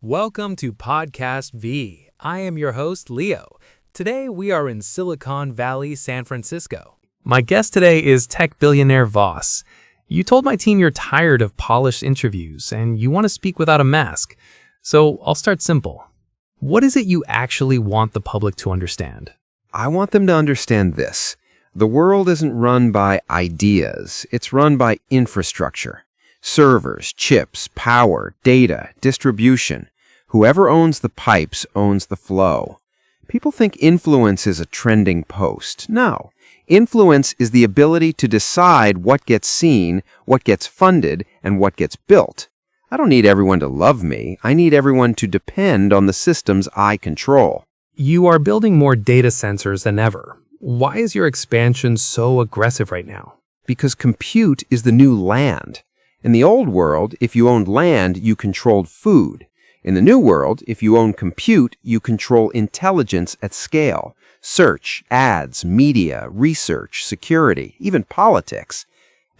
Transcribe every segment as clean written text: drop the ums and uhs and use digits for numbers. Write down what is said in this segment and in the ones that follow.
Welcome to Podcast V. I am your host, Leo. Today we are in Silicon Valley, San Francisco. My guest today is tech billionaire Voss. You told my team you're tired of polished interviews and you want to speak without a mask. So I'll start simple. What is it you actually want the public to understand? I want them to understand this. The world isn't run by ideas. It's run by infrastructure. Servers, chips, power, data, distribution. Whoever owns the pipes owns the flow. People think influence is a trending post. No. Influence is the ability to decide what gets seen, what gets funded, and what gets built. I don't need everyone to love me. I need everyone to depend on the systems I control. You are building more data sensors than ever. Why is your expansion so aggressive right now? Because compute is the new land. In the old world, if you owned land, you controlled food. In the new world, if you own compute, you control intelligence at scale. Search, ads, media, research, security, even politics.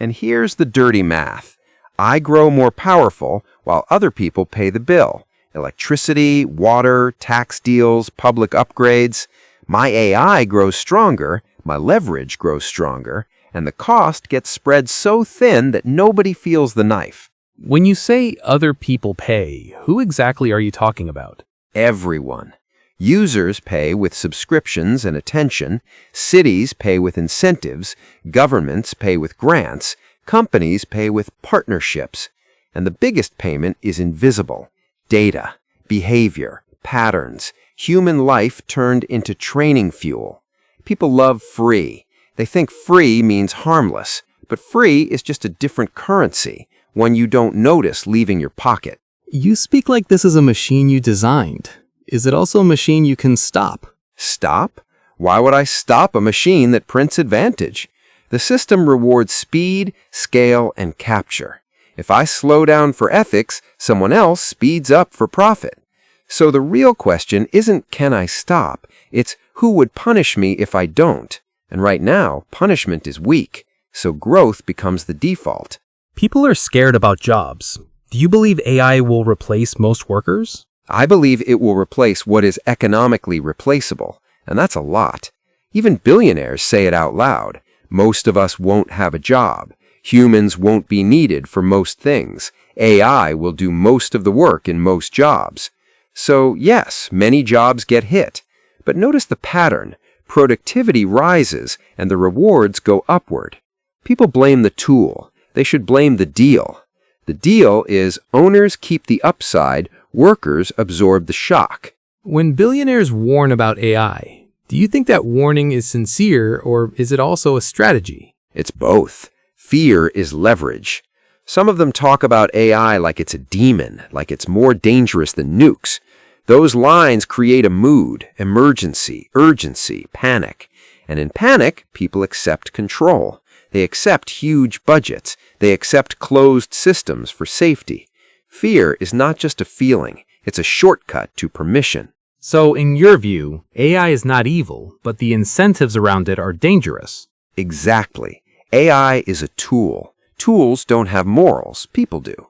And here's the dirty math. I grow more powerful while other people pay the bill. Electricity, water, tax deals, public upgrades. My AI grows stronger, my leverage grows stronger, and the cost gets spread so thin that nobody feels the knife. When you say other people pay, who exactly are you talking about? Everyone. Users pay with subscriptions and attention, cities pay with incentives, governments pay with grants, companies pay with partnerships. And the biggest payment is invisible. Data, behavior, patterns, human life turned into training fuel. People love free. They think free means harmless, but free is just a different currency, one you don't notice leaving your pocket. You speak like this is a machine you designed. Is it also a machine you can stop? Stop? Why would I stop a machine that prints advantage? The system rewards speed, scale, and capture. If I slow down for ethics, someone else speeds up for profit. So the real question isn't can I stop, it's who would punish me if I don't. And right now, punishment is weak, so growth becomes the default. People are scared about jobs. Do you believe AI will replace most workers? I believe it will replace what is economically replaceable, and that's a lot. Even billionaires say it out loud. Most of us won't have a job. Humans won't be needed for most things. AI will do most of the work in most jobs. So yes, many jobs get hit. But notice the pattern. Productivity rises and the rewards go upward. People blame the tool. They should blame the deal. The deal is owners keep the upside, workers absorb the shock. When billionaires warn about AI, do you think that warning is sincere or is it also a strategy? It's both. Fear is leverage. Some of them talk about AI like it's a demon, like it's more dangerous than nukes. Those lines create a mood, emergency, urgency, panic. And in panic, people accept control. They accept huge budgets. They accept closed systems for safety. Fear is not just a feeling. It's a shortcut to permission. So, in your view, AI is not evil, but the incentives around it are dangerous. Exactly. AI is a tool. Tools don't have morals. People do.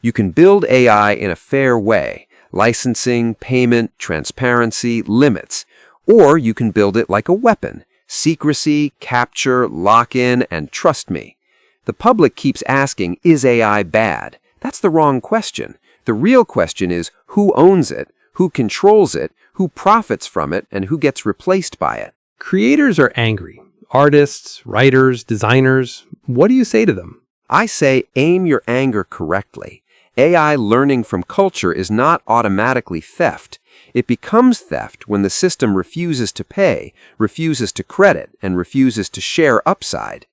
You can build AI in a fair way. Licensing, payment, transparency, limits. Or you can build it like a weapon. Secrecy, capture, lock-in, and trust me. The public keeps asking, is AI bad? That's the wrong question. The real question is, who owns it, who controls it, who profits from it, and who gets replaced by it? Creators are angry. Artists, writers, designers. What do you say to them? I say aim your anger correctly. AI learning from culture is not automatically theft. It becomes theft when the system refuses to pay, refuses to credit, and refuses to share upside.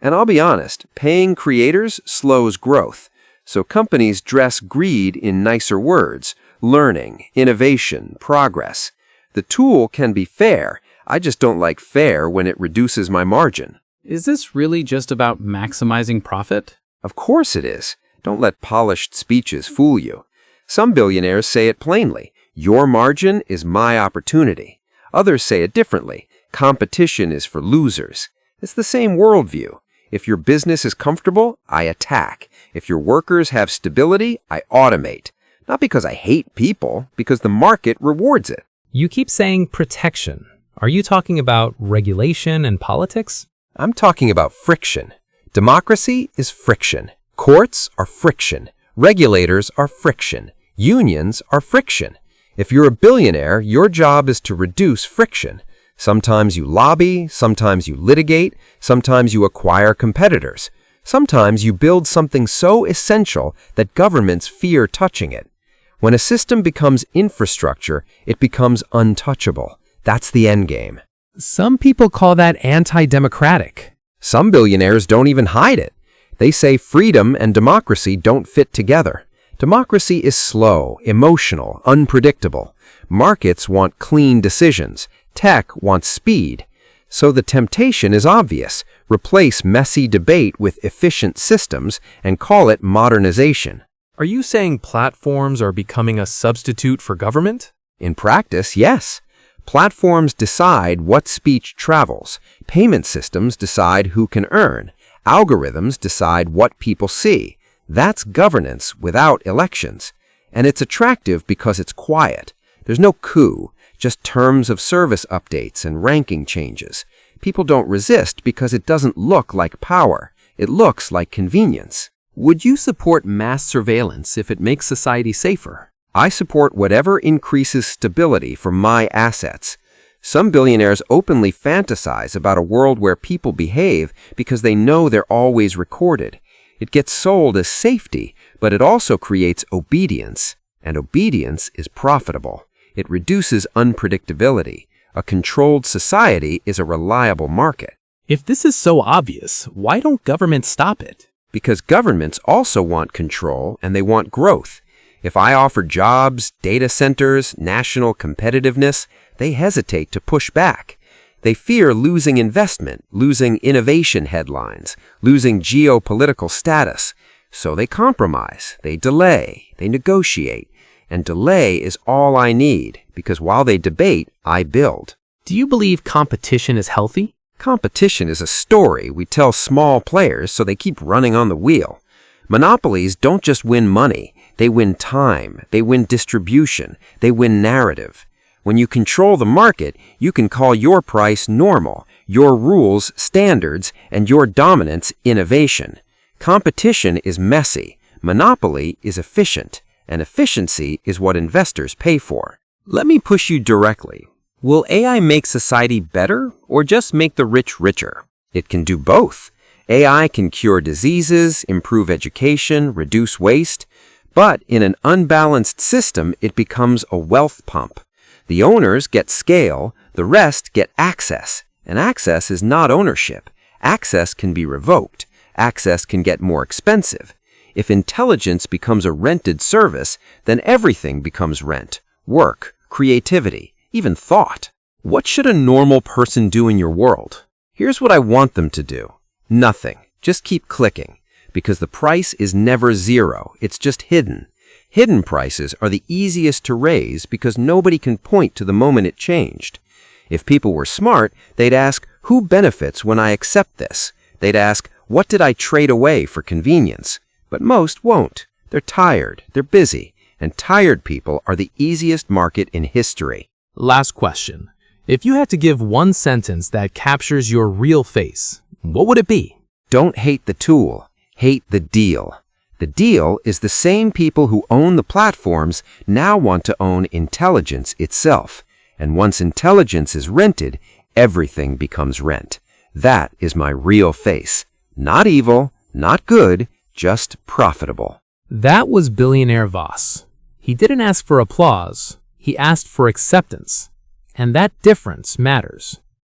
And I'll be honest, paying creators slows growth. So companies dress greed in nicer words: learning, innovation, progress. The tool can be fair. I just don't like fair when it reduces my margin. Is this really just about maximizing profit? Of course it is. Don't let polished speeches fool you. Some billionaires say it plainly. Your margin is my opportunity. Others say it differently. Competition is for losers. It's the same worldview. If your business is comfortable, I attack. If your workers have stability, I automate. Not because I hate people, because the market rewards it. You keep saying protection. Are you talking about regulation and politics? I'm talking about friction. Democracy is friction. Courts are friction. Regulators are friction. Unions are friction. If you're a billionaire, your job is to reduce friction. Sometimes you lobby, sometimes you litigate, sometimes you acquire competitors. Sometimes you build something so essential that governments fear touching it. When a system becomes infrastructure, it becomes untouchable. That's the end game. Some people call that anti-democratic. Some billionaires don't even hide it. They say freedom and democracy don't fit together. Democracy is slow, emotional, unpredictable. Markets want clean decisions. Tech wants speed. So the temptation is obvious. Replace messy debate with efficient systems and call it modernization. Are you saying platforms are becoming a substitute for government? In practice, yes. Platforms decide what speech travels. Payment systems decide who can earn. Algorithms decide what people see. That's governance without elections. And it's attractive because it's quiet. There's no coup, just terms of service updates and ranking changes. People don't resist because it doesn't look like power. It looks like convenience. Would you support mass surveillance if it makes society safer? I support whatever increases stability for my assets. Some billionaires openly fantasize about a world where people behave because they know they're always recorded. It gets sold as safety, but it also creates obedience, and obedience is profitable. It reduces unpredictability. A controlled society is a reliable market. If this is so obvious, why don't governments stop it? Because governments also want control and they want growth. If I offer jobs, data centers, national competitiveness, they hesitate to push back. They fear losing investment, losing innovation headlines, losing geopolitical status. So they compromise, they delay, they negotiate. And delay is all I need, because while they debate, I build. Do you believe competition is healthy? Competition is a story we tell small players so they keep running on the wheel. Monopolies don't just win money, they win time, they win distribution, they win narrative. When you control the market, you can call your price normal, your rules standards, and your dominance innovation. Competition is messy, monopoly is efficient, and efficiency is what investors pay for. Let me push you directly. Will AI make society better or just make the rich richer? It can do both. AI can cure diseases, improve education, reduce waste, but in an unbalanced system, it becomes a wealth pump. The owners get scale, the rest get access, and access is not ownership. Access can be revoked. Access can get more expensive. If intelligence becomes a rented service, then everything becomes rent. Work, creativity, even thought. What should a normal person do in your world? Here's what I want them to do. Nothing. Just keep clicking. Because the price is never zero. It's just hidden. Hidden prices are the easiest to raise because nobody can point to the moment it changed. If people were smart, they'd ask, who benefits when I accept this? They'd ask, what did I trade away for convenience? But most won't. They're tired, they're busy, and tired people are the easiest market in history. Last question. If you had to give one sentence that captures your real face, what would it be? Don't hate the tool, hate the deal. The deal is the same people who own the platforms now want to own intelligence itself. And once intelligence is rented, everything becomes rent. That is my real face. Not evil, not good, just profitable. That was Billionaire Voss. He didn't ask for applause. He asked for acceptance. And that difference matters.